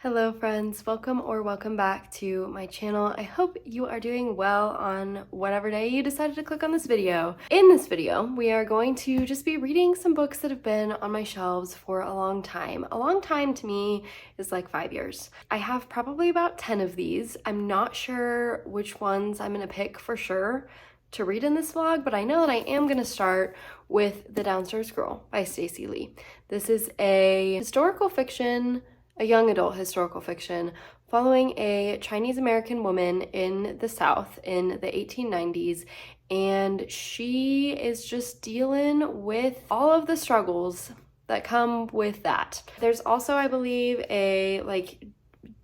Hello friends, welcome back to my channel. I hope you are doing well on whatever day you decided to click on this video. In this video, we are going to just be reading some books that have been on my shelves for a long time. A long time to me is like 5 years. I have probably about 10 of these. I'm not sure which ones I'm gonna pick for sure to read in this vlog, but I know that I am gonna start with The Downstairs Girl by Stacey Lee. This is a historical fiction, a young adult historical fiction following a Chinese American woman in the South in the 1890s, and she is just dealing with all of the struggles that come with that. There's also, I believe, a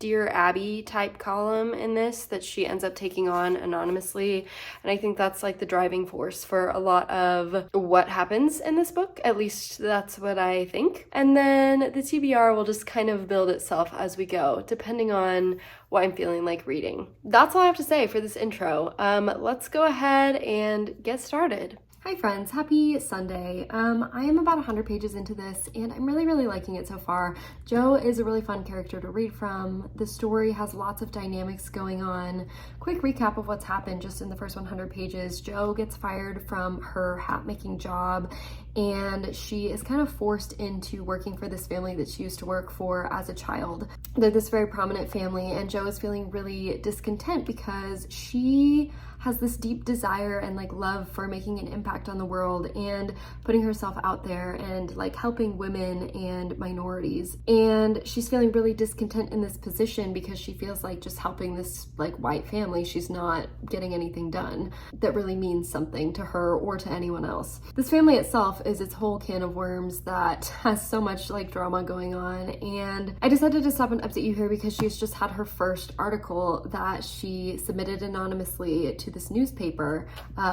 Dear Abby type column in this that she ends up taking on anonymously, and I think that's like the driving force for a lot of what happens in this book. At least that's what I think. And then the TBR will just kind of build itself as we go, depending on what I'm feeling like reading. That's all I have to say for this intro. Let's go ahead and get started. Hi friends, happy Sunday. I am about 100 pages into this and I'm really liking it so far. Jo is a really fun character to read from. The story has lots of dynamics going on. Quick recap of what's happened just in the first 100 pages. Jo gets fired from her hat making job and she is kind of forced into working for this family that she used to work for as a child. They're this very prominent family and Jo is feeling really discontent because she has this deep desire and love for making an impact on the world and putting herself out there and helping women and minorities. And she's feeling really discontent in this position because she feels like just helping this white family, she's not getting anything done that really means something to her or to anyone else. This family itself is its whole can of worms that has so much drama going on. And I decided to stop and update you here because she's just had her first article that she submitted anonymously to this newspaper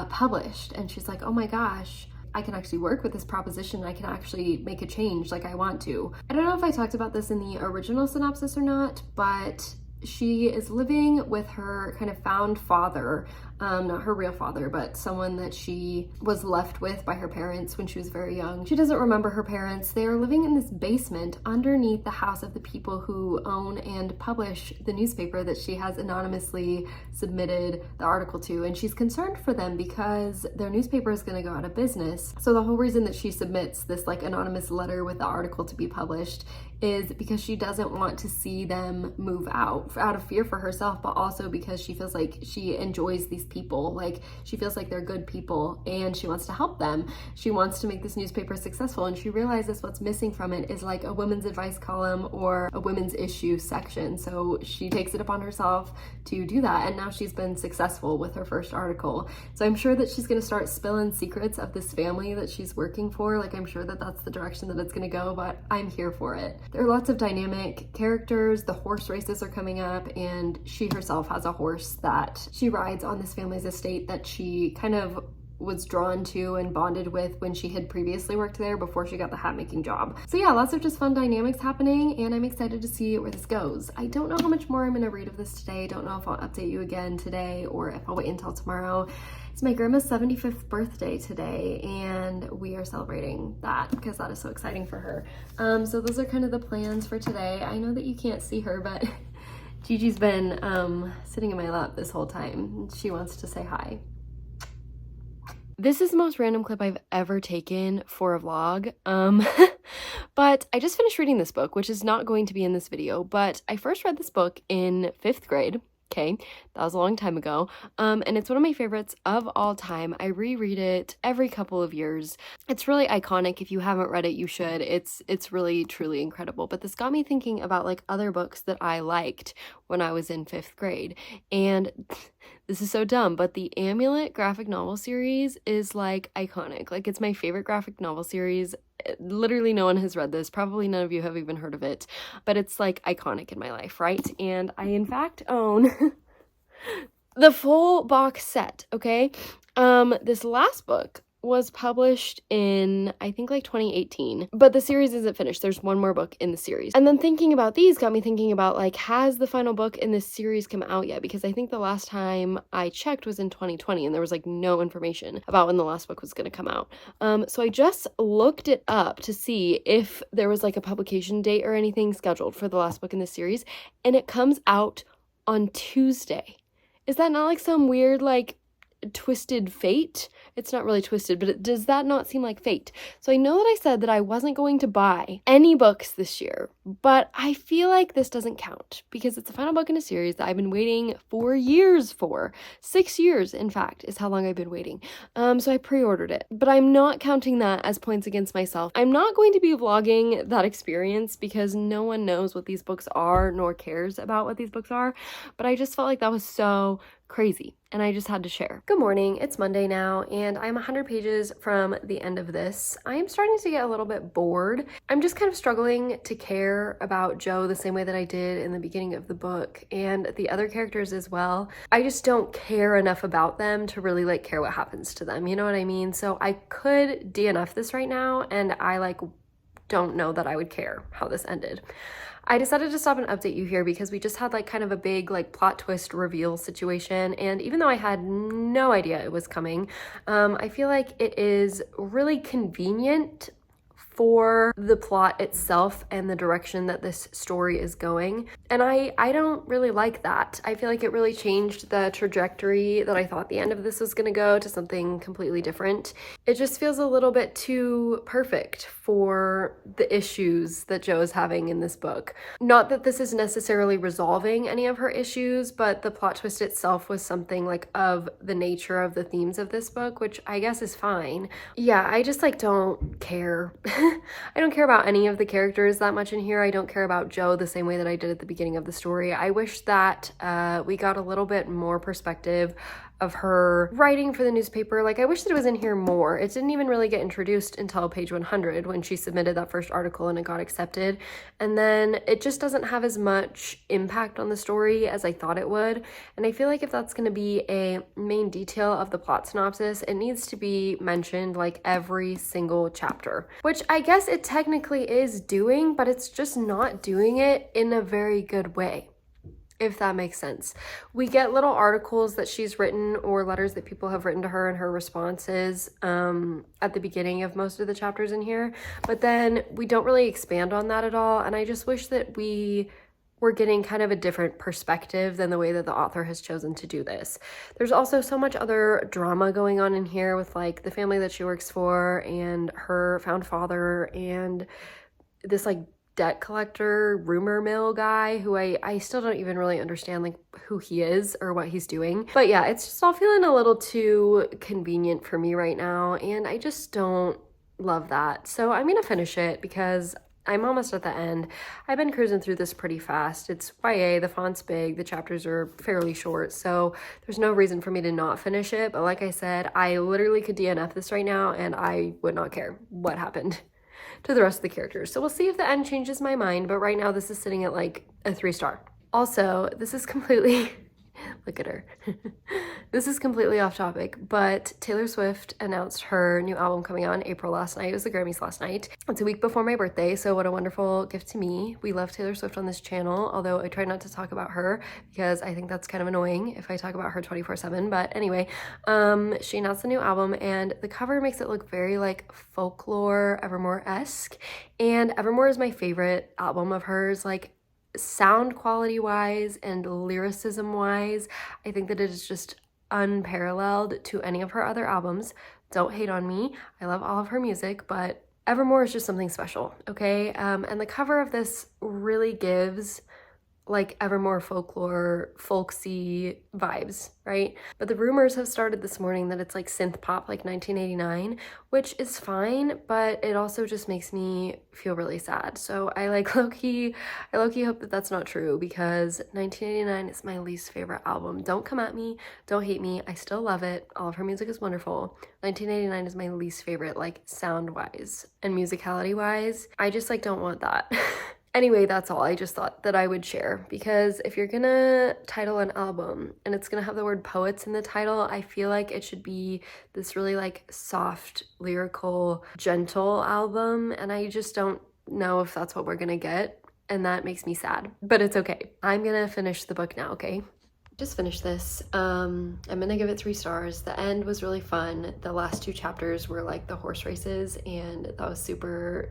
published, and she's like, oh my gosh, I can actually work with this proposition. I can actually make a change like I want to. I don't know if I talked about this in the original synopsis or not, but she is living with her kind of found father, not her real father, but someone that she was left with by her parents when she was very young. She doesn't remember her parents. They are living in this basement underneath the house of the people who own and publish the newspaper that she has anonymously submitted the article to. And she's concerned for them because their newspaper is going to go out of business. So the whole reason that she submits this anonymous letter with the article to be published is because she doesn't want to see them move out of fear for herself, but also because she feels like she enjoys these people. She feels like they're good people and she wants to help them. She wants to make this newspaper successful, and she realizes what's missing from it is a women's advice column or a women's issue section. So she takes it upon herself to do that, and now she's been successful with her first article. So I'm sure that she's going to start spilling secrets of this family that she's working for. I'm sure that that's the direction that it's going to go, but I'm here for it. There are lots of dynamic characters. The horse races are coming up, and she herself has a horse that she rides on this family's estate that she kind of was drawn to and bonded with when she had previously worked there before she got the hat making job. So yeah, lots of just fun dynamics happening, and I'm excited to see where this goes. I don't know how much more I'm gonna read of this today. Don't know if I'll update you again today or if I'll wait until tomorrow. It's my grandma's 75th birthday today, and we are celebrating that because that is so exciting for her. So those are kind of the plans for today. I know that you can't see her, but Gigi's been sitting in my lap this whole time. She wants to say hi. This is the most random clip I've ever taken for a vlog, but I just finished reading this book, which is not going to be in this video, but I first read this book in 5th grade. Okay, that was a long time ago, and it's one of my favorites of all time. I reread it every couple of years. It's really iconic. If you haven't read it, you should. It's really, truly incredible. But this got me thinking about other books that I liked when I was in 5th grade, and this is so dumb, but the Amulet graphic novel series is iconic. It's my favorite graphic novel series. Literally no one has read this. Probably none of you have even heard of it, but it's iconic in my life, right? And I in fact own the full box set, okay? This last book was published in, I think, like 2018, but the series isn't finished. There's one more book in the series. And then thinking about these got me thinking about, like, has the final book in this series come out yet? Because I think the last time I checked was in 2020 and there was like no information about when the last book was going to come out. So I just looked it up to see if there was like a publication date or anything scheduled for the last book in this series, and it comes out on Tuesday. Is that not like some weird, like, twisted fate? It's not really twisted, but does that not seem like fate? So I know that I said that I wasn't going to buy any books this year, but I feel like this doesn't count because it's the final book in a series that I've been waiting 4 years for. 6 years, in fact, is how long I've been waiting. So I pre-ordered it, but I'm not counting that as points against myself. I'm not going to be vlogging that experience because no one knows what these books are nor cares about what these books are, but I just felt like that was so crazy and I just had to share. Good morning, it's Monday now and I'm 100 pages from the end of this. I am starting to get a little bit bored. I'm just kind of struggling to care about Joe the same way that I did in the beginning of the book and the other characters as well. I just don't care enough about them to really like care what happens to them, you know what I mean? So I could DNF this right now and I like don't know that I would care how this ended. I decided to stop and update you here because we just had like kind of a big like plot twist reveal situation, and even though I had no idea it was coming, I feel like it is really convenient for the plot itself and the direction that this story is going. And I don't really like that. I feel like it really changed the trajectory that I thought the end of this was gonna go to something completely different. It just feels a little bit too perfect for the issues that Jo is having in this book. Not that this is necessarily resolving any of her issues, but the plot twist itself was something like of the nature of the themes of this book, which I guess is fine. Yeah, I just like don't care. I don't care about any of the characters that much in here. I don't care about Jo the same way that I did at the beginning of the story. I wish that we got a little bit more perspective of her writing for the newspaper. Like, I wish that it was in here more. It didn't even really get introduced until page 100 when she submitted that first article and it got accepted. And then it just doesn't have as much impact on the story as I thought it would. And I feel like if that's going to be a main detail of the plot synopsis, it needs to be mentioned like every single chapter, which I guess it technically is doing, but it's just not doing it in a very good way, if that makes sense. We get little articles that she's written or letters that people have written to her and her responses at the beginning of most of the chapters in here, but then we don't really expand on that at all. And I just wish that we were getting kind of a different perspective than the way that the author has chosen to do this. There's also so much other drama going on in here with like the family that she works for and her found father and this like debt collector rumor mill guy who I still don't even really understand like who he is or what he's doing. But yeah, it's just all feeling a little too convenient for me right now and I just don't love that. So I'm gonna finish it because I'm almost at the end. I've been cruising through this pretty fast. It's YA, the font's big, the chapters are fairly short, so there's no reason for me to not finish it. But like I said, I literally could DNF this right now and I would not care what happened to the rest of the characters. So we'll see if the end changes my mind, but right now this is sitting at like a 3-star. Also, this is completely, look at her. This is completely off topic, but Taylor Swift announced her new album coming out in April last night. It was the Grammys last night. It's a week before my birthday, so what a wonderful gift to me. We love Taylor Swift on this channel, although I try not to talk about her because I think that's kind of annoying if I talk about her 24/7. But anyway, she announced the new album and the cover makes it look very like folklore, Evermore-esque. And Evermore is my favorite album of hers. Like, sound quality wise and lyricism wise, I think that it is just unparalleled to any of her other albums. Don't hate on me. I love all of her music, but Evermore is just something special, okay? And the cover of this really gives like Evermore folklore, folksy vibes, right? But the rumors have started this morning that it's like synth pop, like 1989, which is fine, but it also just makes me feel really sad. So I like low-key hope that that's not true because 1989 is my least favorite album. Don't come at me, don't hate me, I still love it. All of her music is wonderful. 1989 is my least favorite, like sound-wise and musicality-wise. I just like don't want that. Anyway, that's all. I just thought that I would share, because if you're gonna title an album and it's gonna have the word poets in the title, I feel like it should be this really like soft, lyrical, gentle album, and I just don't know if that's what we're gonna get, and that makes me sad, but it's okay. I'm gonna finish the book now, okay? Just finished this. I'm gonna give it 3 stars. The end was really fun. The last 2 chapters were like the horse races, and that was super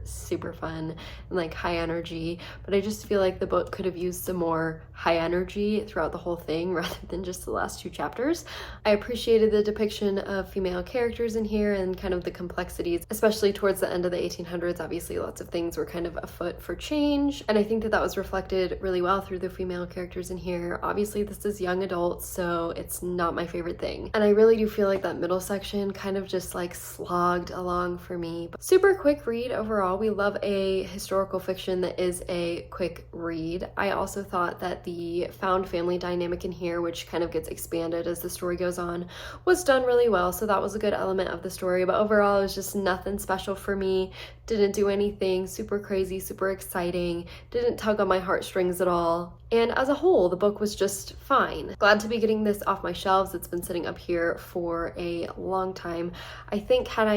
fun and like high energy, but I just feel like the book could have used some more high energy throughout the whole thing rather than just the last 2 chapters. I appreciated the depiction of female characters in here and kind of the complexities, especially towards the end of the 1800s. Obviously lots of things were kind of afoot for change, and I think that that was reflected really well through the female characters in here. Obviously this is young adults, so it's not my favorite thing, and I really do feel like that middle section kind of just like slogged along for me. But super quick read overall. We love a historical fiction that is a quick read. I also thought that the found family dynamic in here, which kind of gets expanded as the story goes on, was done really well, so that was a good element of the story. But overall it was just nothing special for me. Didn't do anything super crazy, super exciting, didn't tug on my heartstrings at all, and as a whole the book was just fine. Glad to be getting this off my shelves. It's been sitting up here for a long time. I think had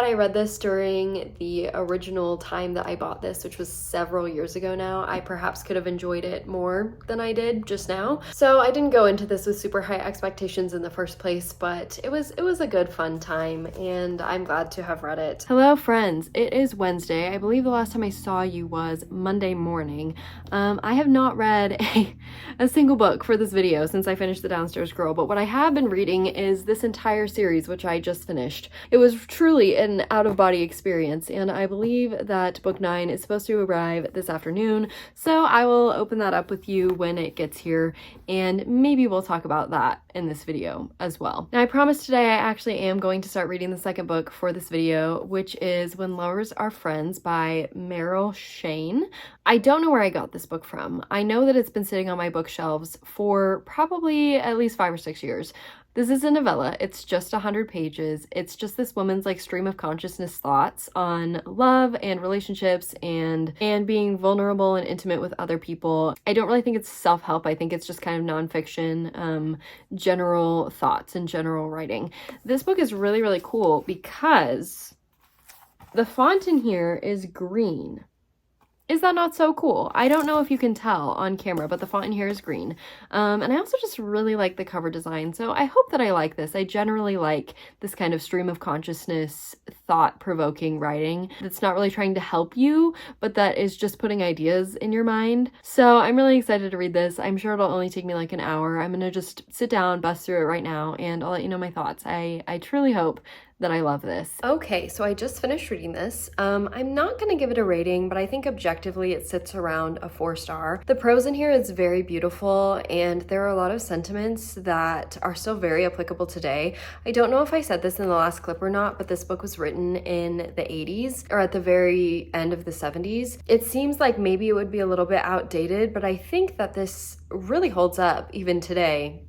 I read this during the original time that I bought this, which was several years ago now, I perhaps could have enjoyed it more than I did just now. So I didn't go into this with super high expectations in the first place, but it was a good fun time, and I'm glad to have read it. Hello friends, it is Wednesday. I believe the last time I saw you was Monday morning. I have not read a single book for this video since I finished The Downstairs Girl, but what I have been reading is this entire series, which I just finished. It was truly an out-of-body experience, and I believe that book 9 is supposed to arrive this afternoon, so I will open that up with you when it gets here, and maybe we'll talk about that in this video as well. Now I promise today I actually am going to start reading the second book for this video, which is When Lovers Are Friends by Meryl Shane. I don't know where I got this book from. I know that it's been sitting on my bookshelves for probably at least 5 or 6 years. This is a novella. It's just 100 pages. It's just this woman's like stream of consciousness thoughts on love and relationships and being vulnerable and intimate with other people. I don't really think it's self-help. I think it's just kind of nonfiction, general thoughts and general writing. This book is really cool because the font in here is green. Is that not so cool? I don't know if you can tell on camera, but the font in here is green. And I also just really like the cover design, so I hope that I like this. I generally like this kind of stream of consciousness, thought-provoking writing that's not really trying to help you, but that is just putting ideas in your mind. So I'm really excited to read this. I'm sure it'll only take me like an hour. I'm gonna just sit down, bust through it right now, and I'll let you know my thoughts. I truly hope that I love this. Okay, so I just finished reading this. I'm not gonna give it a rating, but I think objectively it sits around a 4-star. The prose in here is very beautiful, and there are a lot of sentiments that are still very applicable today. I don't know if I said this in the last clip or not, but this book was written in the 80s, or at the very end of the 70s. It seems like maybe it would be a little bit outdated, but I think that this really holds up even today,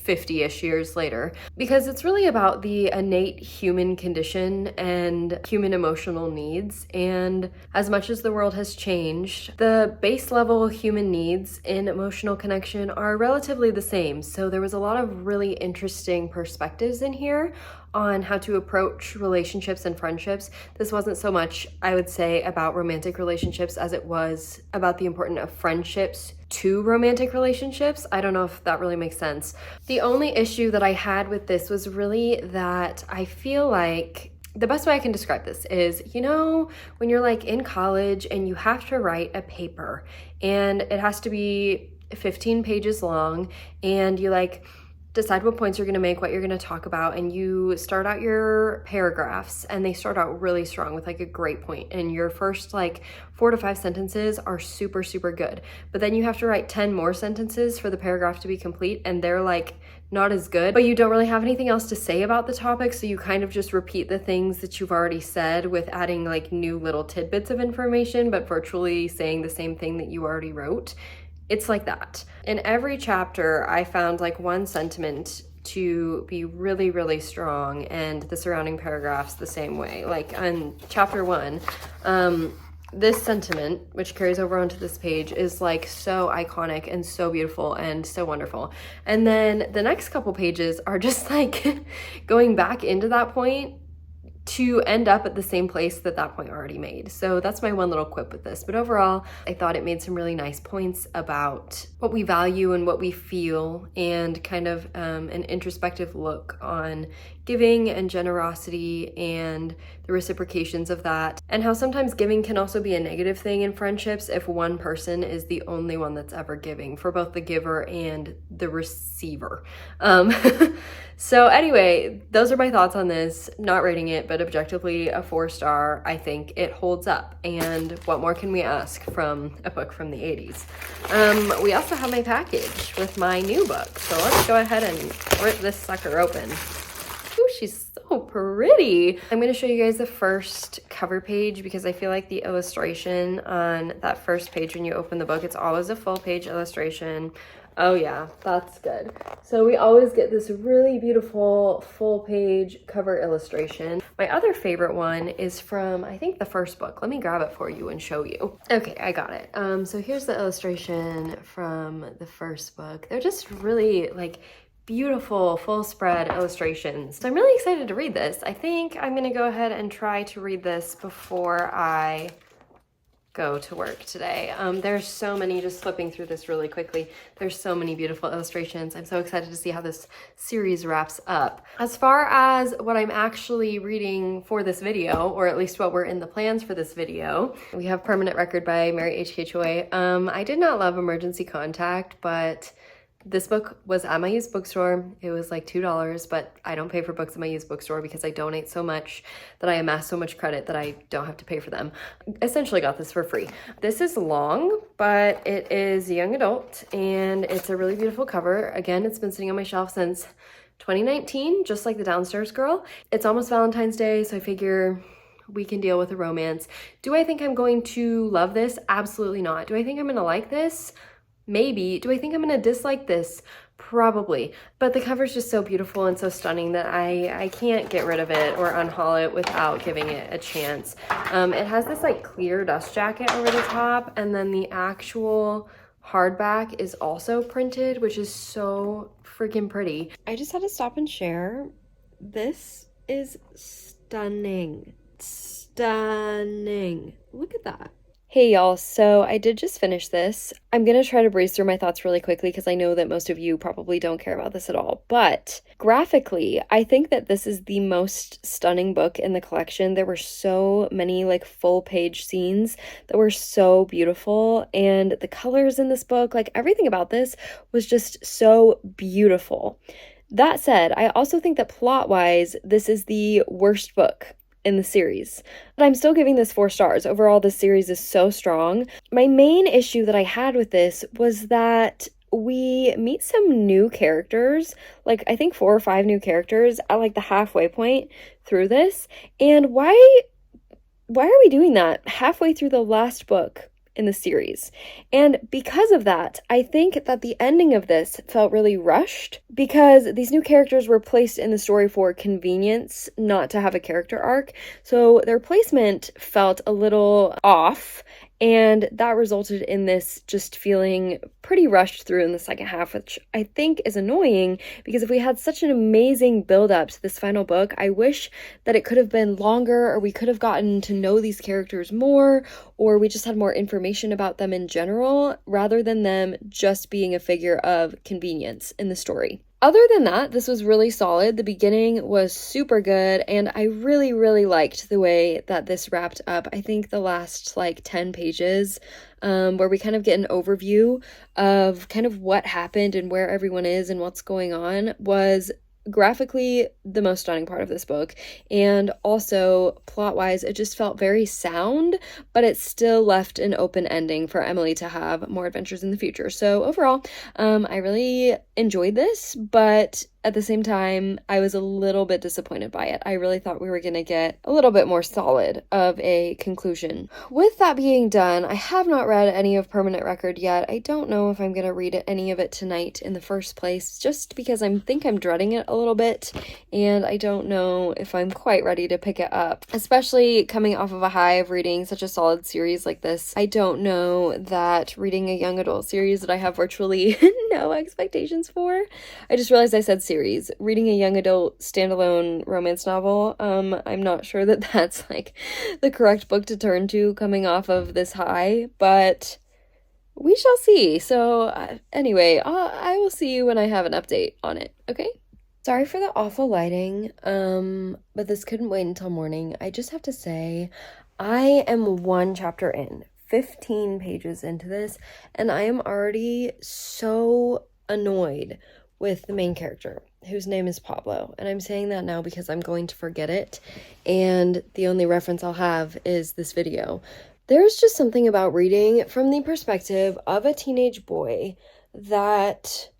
50-ish years later, because it's really about the innate human condition and human emotional needs. And as much as the world has changed, the base level human needs in emotional connection are relatively the same. So there was a lot of really interesting perspectives in here on how to approach relationships and friendships. This wasn't so much, I would say, about romantic relationships as it was about the importance of friendships to romantic relationships. I don't know if that really makes sense. The only issue that I had with this was really that I feel like the best way I can describe this is, you know, when you're like in college and you have to write a paper and it has to be 15 pages long, and you like decide what points you're going to make, what you're going to talk about, and you start out your paragraphs, and they start out really strong with like a great point, and your first like 4 to 5 sentences are super good, but then you have to write 10 more sentences for the paragraph to be complete, and they're like not as good, but you don't really have anything else to say about the topic, so you kind of just repeat the things that you've already said with adding like new little tidbits of information, but virtually saying the same thing that you already wrote. It's like that. In every chapter, I found like one sentiment to be really strong, and the surrounding paragraphs the same way. Like on chapter 1, This sentiment, which carries over onto this page, is like so iconic and so beautiful and so wonderful. And then the next couple pages are just like going back into that point to end up at the same place that that point already made. So that's my one little quip with this. But overall, I thought it made some really nice points about what we value and what we feel, and kind of an introspective look on giving and generosity and the reciprocations of that, and how sometimes giving can also be a negative thing in friendships if one person is the only one that's ever giving, for both the giver and the receiver. So anyway, those are my thoughts on this. Not rating it, but objectively a 4-star. I think it holds up, and what more can we ask from a book from the 80s? We also have my package with my new book, so let's go ahead and rip this sucker open. Ooh, she's so pretty. I'm going to show you guys the first cover page because I feel like the illustration on that first page when you open the book, it's always a full page illustration. Oh yeah, that's good. So we always get this really beautiful full page cover illustration. My other favorite one is from, I think, the first book. Let me grab it for you and show you. Okay, I got it. So here's the illustration from the first book. They're just really like beautiful full spread illustrations. So I'm really excited to read this. I think I'm gonna go ahead and try to read this before I go to work today. There's so many, just flipping through this really quickly, there's so many beautiful illustrations. I'm so excited to see how this series wraps up. As far as what I'm actually reading for this video, or at least what were in the plans for this video, we have Permanent Record by Mary H.K. Choi. I did not love Emergency Contact, but this book was at my used bookstore. It was like $2, but I don't pay for books at my used bookstore because I donate so much that I amass so much credit that I don't have to pay for them. Essentially got this for free. This is long, but it is young adult and it's a really beautiful cover. Again, it's been sitting on my shelf since 2019, just like The Downstairs Girl. It's almost Valentine's Day, so I figure we can deal with a romance. Do I think I'm going to love this? Absolutely not. Do I think I'm gonna like this? Maybe. Do I think I'm gonna dislike this? Probably. But the cover's just so beautiful and so stunning that I can't get rid of it or unhaul it without giving it a chance. It has this like clear dust jacket over the top, and then the actual hardback is also printed, which is so freaking pretty. I just had to stop and share. This is stunning. Stunning. Look at that. Hey y'all, so I did just finish this. I'm gonna try to breeze through my thoughts really quickly because I know that most of you probably don't care about this at all. But graphically, I think that this is the most stunning book in the collection. There were so many like full page scenes that were so beautiful, and the colors in this book, like everything about this was just so beautiful. That said, I also think that plot-wise, this is the worst book in the series, but I'm still giving this 4 stars. Overall, this series is so strong. My main issue that I had with this was that we meet some new characters, like I think 4 or 5 new characters at like the halfway point through this. And why are we doing that halfway through the last book in the series? And because of that, I think that the ending of this felt really rushed because these new characters were placed in the story for convenience, not to have a character arc. So their placement felt a little off, and that resulted in this just feeling pretty rushed through in the second half, which I think is annoying because if we had such an amazing build up to this final book, I wish that it could have been longer, or we could have gotten to know these characters more, or we just had more information about them in general, rather than them just being a figure of convenience in the story. Other than that, this was really solid. The beginning was super good, and I really, really liked the way that this wrapped up. I think the last like 10 pages, where we kind of get an overview of kind of what happened and where everyone is and what's going on, was graphically the most stunning part of this book. And also plot-wise, it just felt very sound, but it still left an open ending for Emily to have more adventures in the future. So overall, I really enjoyed this, but at the same time, I was a little bit disappointed by it. I really thought we were going to get a little bit more solid of a conclusion. With that being done, I have not read any of Permanent Record yet. I don't know if I'm going to read any of it tonight in the first place, just because I think I'm dreading it a little bit, and I don't know if I'm quite ready to pick it up, especially coming off of a high of reading such a solid series like this. I don't know that reading a young adult series that I have virtually no expectations for. I just realized I said series. Reading a young adult standalone romance novel, I'm not sure that that's like the correct book to turn to coming off of this high, but we shall see. So anyway, I will see you when I have an update on it, okay? Sorry for the awful lighting, but this couldn't wait until morning. I just have to say, I am 1 chapter in, 15 pages into this, and I am already so annoyed with the main character, whose name is Pablo. And I'm saying that now because I'm going to forget it, and the only reference I'll have is this video. There's just something about reading from the perspective of a teenage boy that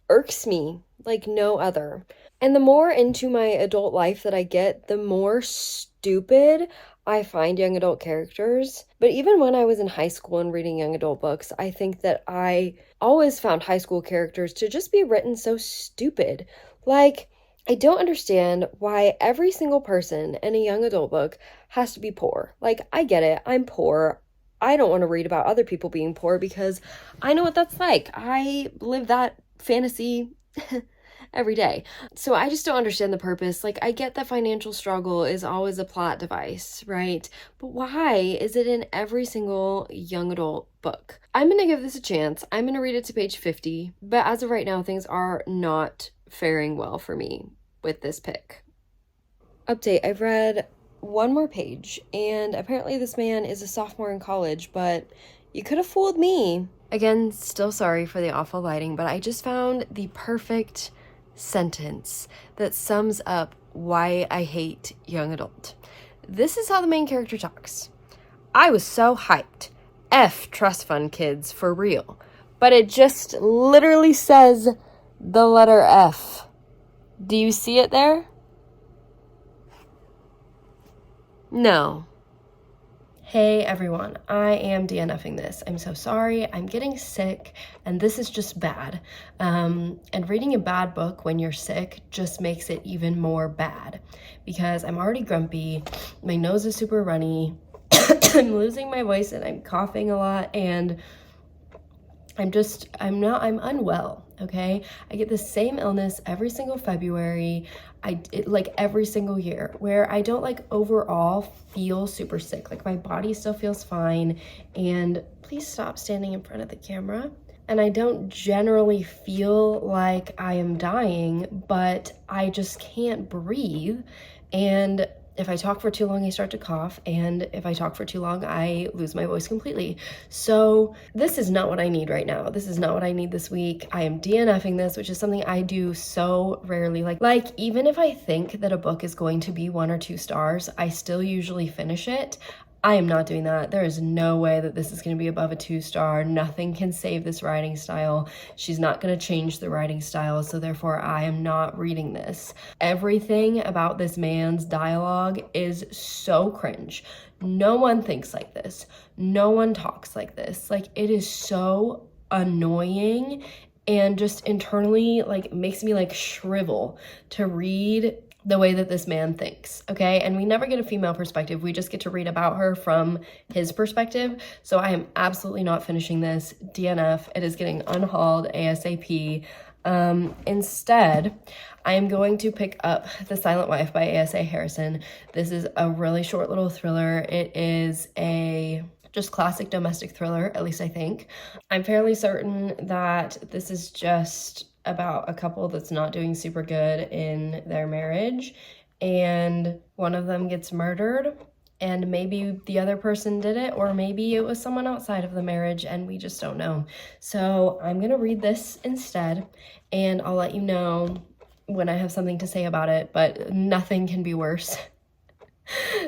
irks me like no other. And the more into my adult life that I get, the more stupid I find young adult characters. But even when I was in high school and reading young adult books, I think that I always found high school characters to just be written so stupid. Like, I don't understand why every single person in a young adult book has to be poor. Like, I get it, I'm poor. I don't want to read about other people being poor because I know what that's like. I live that fantasy every day. So I just don't understand the purpose. Like, I get that financial struggle is always a plot device, right? But why is it in every single young adult book? I'm going to give this a chance. I'm going to read it to page 50. But as of right now, things are not faring well for me with this pick. Update, I've read 1 more page, and apparently this man is a sophomore in college, but you could have fooled me. Again, still sorry for the awful lighting, but I just found the perfect sentence that sums up why I hate young adult. This is how the main character talks. I was so hyped. F trust fund kids, for real. But it just literally says the letter F. Do you see it there? No. Hey everyone, I am DNFing this. I'm so sorry, I'm getting sick, and this is just bad. And reading a bad book when you're sick just makes it even more bad, because I'm already grumpy, my nose is super runny, I'm losing my voice and I'm coughing a lot, and I'm unwell, okay? I get the same illness every single February, like every single year, where I don't like overall feel super sick. Like my body still feels fine, and please stop standing in front of the camera. And I don't generally feel like I am dying, but I just can't breathe. And if I talk for too long, I start to cough, and if I talk for too long, I lose my voice completely. So this is not what I need right now. This is not what I need this week. I am DNFing this, which is something I do so rarely. Like even if I think that a book is going to be 1 or 2 stars, I still usually finish it. I am not doing that. There is no way that this is going to be above a 2-star. Nothing can save this writing style. She's not going to change the writing style, so therefore I am not reading this. Everything about this man's dialogue is so cringe. No one thinks like this. No one talks like this. Like, it is so annoying and just internally like makes me like shrivel to read the way that this man thinks, okay? And we never get a female perspective. We just get to read about her from his perspective. So I am absolutely not finishing this. DNF, it is getting unhauled ASAP. Instead, I am going to pick up The Silent Wife by A.S.A. Harrison. This is a really short little thriller. It is a just classic domestic thriller, at least I think. I'm fairly certain that this is just about a couple that's not doing super good in their marriage, and one of them gets murdered, and maybe the other person did it, or maybe it was someone outside of the marriage and we just don't know. So I'm gonna read this instead, and I'll let you know when I have something to say about it, but nothing can be worse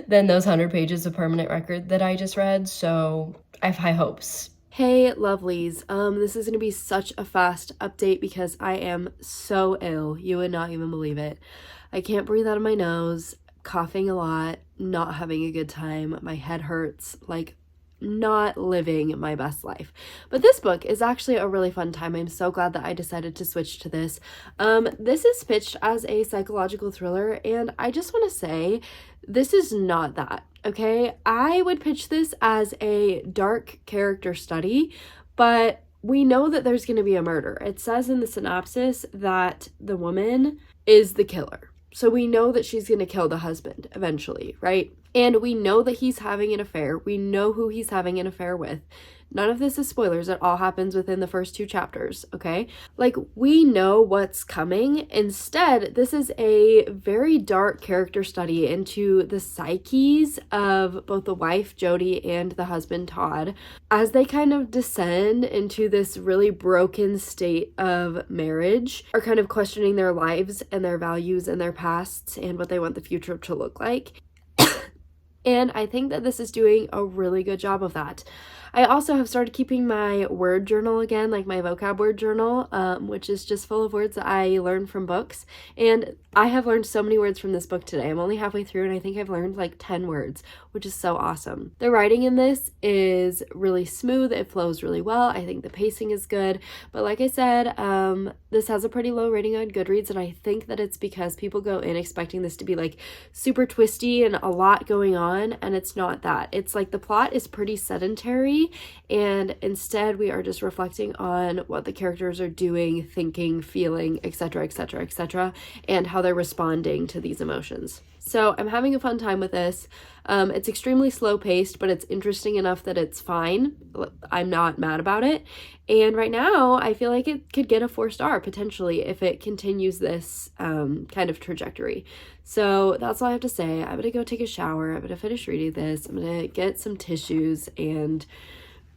than those 100 pages of Permanent Record that I just read, so I have high hopes. Hey lovelies, this is going to be such a fast update because I am so ill. You would not even believe it. I can't breathe out of my nose, coughing a lot, not having a good time. My head hurts, like not living my best life. But this book is actually a really fun time. I'm so glad that I decided to switch to this. This is pitched as a psychological thriller, and I just want to say this is not that, okay? I would pitch this as a dark character study, but we know that there's going to be a murder. It says in the synopsis that the woman is the killer. So we know that she's going to kill the husband eventually, right? And we know that he's having an affair. We know who he's having an affair with. None of this is spoilers. It all happens within the first 2 chapters, okay? Like, we know what's coming. Instead, this is a very dark character study into the psyches of both the wife, Jody, and the husband, Todd, as they kind of descend into this really broken state of marriage, are kind of questioning their lives and their values and their pasts and what they want the future to look like. And I think that this is doing a really good job of that. I also have started keeping my word journal again, like my vocab word journal, which is just full of words that I learned from books. And I have learned so many words from this book today. I'm only halfway through and I think I've learned like 10 words, which is so awesome. The writing in this is really smooth. It flows really well. I think the pacing is good. But like I said, this has a pretty low rating on Goodreads, and I think that it's because people go in expecting this to be like super twisty and a lot going on, and it's not that. It's like the plot is pretty sedentary, and instead we are just reflecting on what the characters are doing, thinking, feeling, etc., etc., etc., and how they're responding to these emotions. So I'm having a fun time with this. It's extremely slow paced, but it's interesting enough that it's fine. I'm not mad about it. And right now I feel like it could get a 4-star potentially if it continues this kind of trajectory. So that's all I have to say. I'm gonna go take a shower. I'm gonna finish reading this. I'm gonna get some tissues, and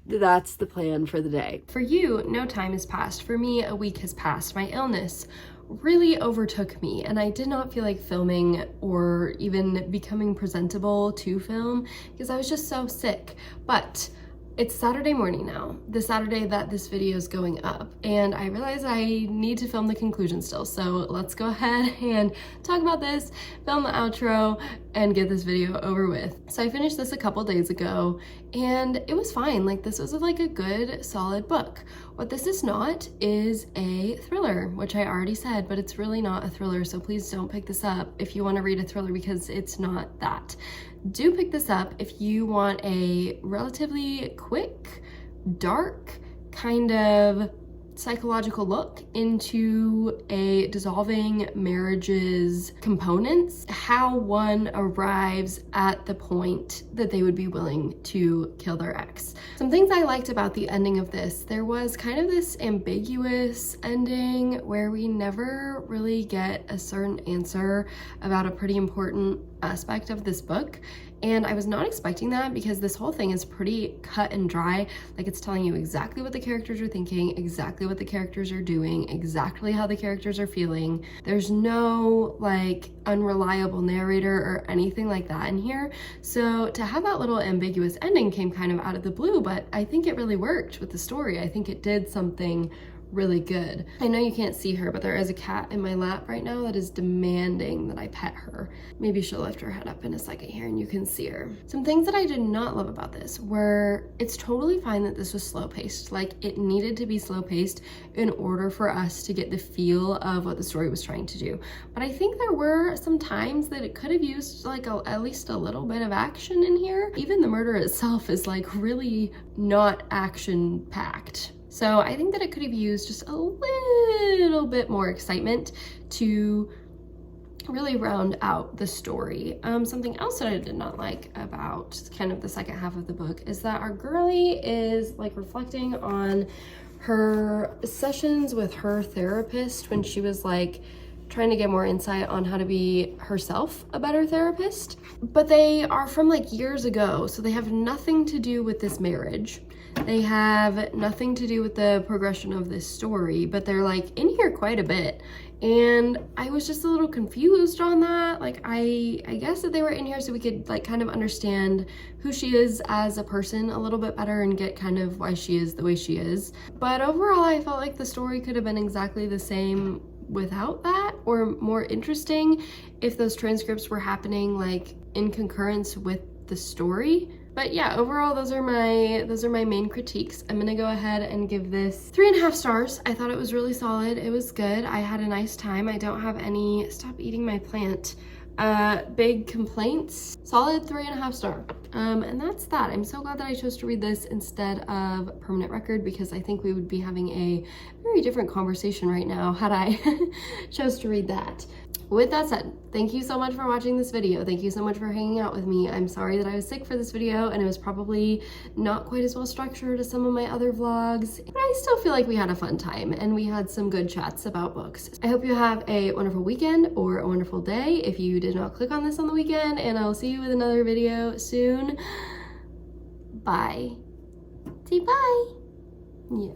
that's the plan for the day. For you, no time has passed. For me, a week has passed. My illness really overtook me, and I did not feel like filming or even becoming presentable to film because I was just so sick. But it's Saturday morning now, the Saturday that this video is going up, and I realize I need to film the conclusion still. So let's go ahead and talk about this, film the outro, and get this video over with. So I finished this a couple days ago, and it was fine. Like, this was like a good, solid book. What this is not is a thriller, which I already said, but it's really not a thriller. So please don't pick this up if you want to read a thriller, because it's not that. Do pick this up if you want a relatively quick, dark, kind of psychological look into a dissolving marriage's components, how one arrives at the point that they would be willing to kill their ex. Some things I liked about the ending of this: there was kind of this ambiguous ending where we never really get a certain answer about a pretty important aspect of this book. And I was not expecting that, because this whole thing is pretty cut and dry. Like, it's telling you exactly what the characters are thinking, exactly what the characters are doing, exactly how the characters are feeling. There's no like unreliable narrator or anything like that in here. So to have that little ambiguous ending came kind of out of the blue, but I think it really worked with the story. I think it did something really good. I know you can't see her, but there is a cat in my lap right now that is demanding that I pet her. Maybe she'll lift her head up in a second here and you can see her. Some things that I did not love about this were, it's totally fine that this was slow paced. Like, it needed to be slow paced in order for us to get the feel of what the story was trying to do. But I think there were some times that it could have used like at least a little bit of action in here. Even the murder itself is like really not action packed. So I think that it could have used just a little bit more excitement to really round out the story. Something else that I did not like about kind of the second half of the book is that our girlie is like reflecting on her sessions with her therapist when she was like trying to get more insight on how to be herself a better therapist. But they are from like years ago, so they have nothing to do with this marriage. They have nothing to do with the progression of this story, but they're like in here quite a bit. And I was just a little confused on that. Like, I guess that they were in here so we could like kind of understand who she is as a person a little bit better and get kind of why she is the way she is. But overall, I felt like the story could have been exactly the same without that, or more interesting if those transcripts were happening like in concurrence with the story. But yeah, overall, those are my main critiques. I'm gonna go ahead and give this 3.5 stars. I thought it was really solid. It was good. I had a nice time. I don't have any, stop eating my plant, big complaints. Solid 3.5 star. And that's that. I'm so glad that I chose to read this instead of Permanent Record, because I think we would be having a very different conversation right now had I chose to read that. With that said, thank you so much for watching this video. Thank you so much for hanging out with me. I'm sorry that I was sick for this video and it was probably not quite as well structured as some of my other vlogs, but I still feel like we had a fun time and we had some good chats about books. I hope you have a wonderful weekend or a wonderful day if you did not click on this on the weekend, and I'll see you with another video soon. Bye. Say bye. Yeah.